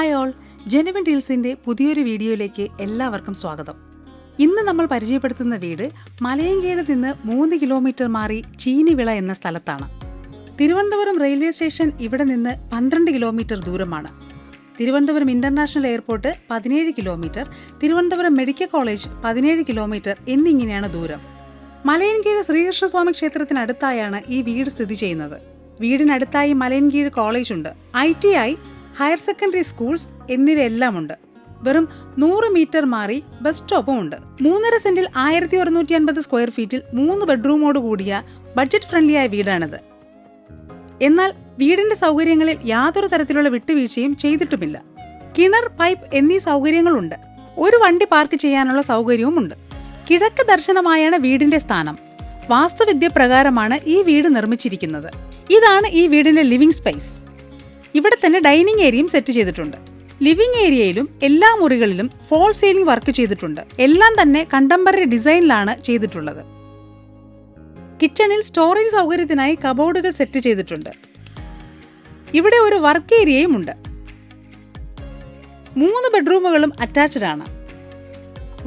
Hi all, genuine ഡീൽസിന്റെ പുതിയൊരു വീഡിയോയിലേക്ക് എല്ലാവർക്കും സ്വാഗതം. ഇന്ന് നമ്മൾ പരിചയപ്പെടുത്തുന്ന വീട് മലയങ്കീട് നിന്ന് 3 കിലോമീറ്റർ മാറി ചീനിവിള എന്ന സ്ഥലത്താണ്. തിരുവനന്തപുരം റെയിൽവേ സ്റ്റേഷൻ ഇവിടെ നിന്ന് 12 കിലോമീറ്റർ ദൂരമാണ്. Thiruvananthapuram international airport 17 kilometre, Thiruvananthapuram medical college 17 kilometre എന്നിങ്ങനെയാണ് ദൂരം. മലയൻകീഴ് ശ്രീകൃഷ്ണസ്വാമി ക്ഷേത്രത്തിനടുത്തായാണ് ഈ വീട് സ്ഥിതി ചെയ്യുന്നത്. വീടിനടുത്തായി മലയൻകീഴ് കോളേജുണ്ട്, ITI, ഹയർ സെക്കൻഡറി സ്കൂൾസ് എന്നിവയെല്ലാം ഉണ്ട്. വെറും 100 മീറ്റർ മാറി ബസ് സ്റ്റോപ്പും ഉണ്ട്. 3.5 സെന്റിൽ 1150 സ്ക്വയർ ഫീറ്റിൽ 3 ബെഡ്റൂമോട് കൂടിയ ബഡ്ജറ്റ് ഫ്രണ്ട്ലിയായ വീടാണിത്. എന്നാൽ വീടിന്റെ സൗകര്യങ്ങളിൽ യാതൊരു തരത്തിലുള്ള വിട്ടുവീഴ്ചയും ചെയ്തിട്ടുമില്ല. കിണർ, പൈപ്പ് എന്നീ സൗകര്യങ്ങളുണ്ട്. ഒരു വണ്ടി പാർക്ക് ചെയ്യാനുള്ള സൗകര്യവുമുണ്ട്. കിഴക്ക് ദർശനമായാണ് വീടിന്റെ സ്ഥാനം. വാസ്തുവിദ്യ പ്രകാരമാണ് ഈ വീട് നിർമ്മിച്ചിരിക്കുന്നത്. ഇതാണ് ഈ വീടിന്റെ ലിവിംഗ് സ്പേസ്. ഇവിടെ തന്നെ ഡൈനിങ് ഏരിയയും സെറ്റ് ചെയ്തിട്ടുണ്ട്. ലിവിംഗ് ഏരിയയിലും എല്ലാ മുറികളിലും ഫോൾ സീലിംഗ് വർക്ക് ചെയ്തിട്ടുണ്ട്. എല്ലാം തന്നെ കണ്ടംപററി ഡിസൈനിലാണ് ചെയ്തിട്ടുള്ളത്. കിച്ചണിൽ സ്റ്റോറേജ് സൗകര്യത്തിനായി കബോർഡുകൾ സെറ്റ് ചെയ്തിട്ടുണ്ട്. ഇവിടെ ഒരു വർക്ക് ഏരിയയും ഉണ്ട്. 3 ബെഡ്റൂമുകളും അറ്റാച്ച്ഡ് ആണ്.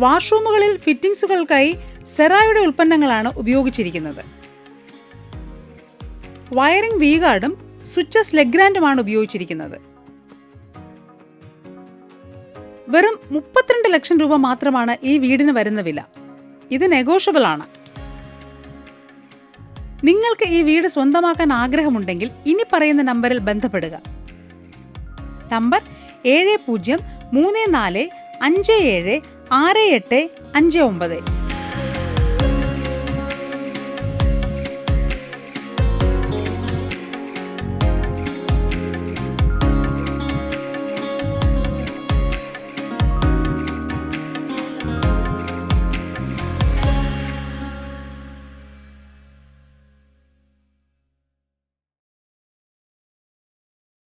വാഷ്റൂമുകളിൽ ഫിറ്റിംഗ്സുകൾക്കായി സെറായുടെ ഉൽപ്പന്നങ്ങളാണ് ഉപയോഗിച്ചിരിക്കുന്നത്. വയറിംഗ് വി ഗാർഡും സ്വിച്ചസ് ലെഗ്രാൻഡുമാണ് ഉപയോഗിച്ചിരിക്കുന്നത്. വെറും 32 ലക്ഷം രൂപ മാത്രമാണ് ഈ വീടിന് വരുന്ന വില. ഇത് നെഗോഷ്യബിൾ ആണ്. നിങ്ങൾക്ക് ഈ വീട് സ്വന്തമാക്കാൻ ആഗ്രഹമുണ്ടെങ്കിൽ ഇനി പറയുന്ന നമ്പറിൽ ബന്ധപ്പെടുക. നമ്പർ 7034576859.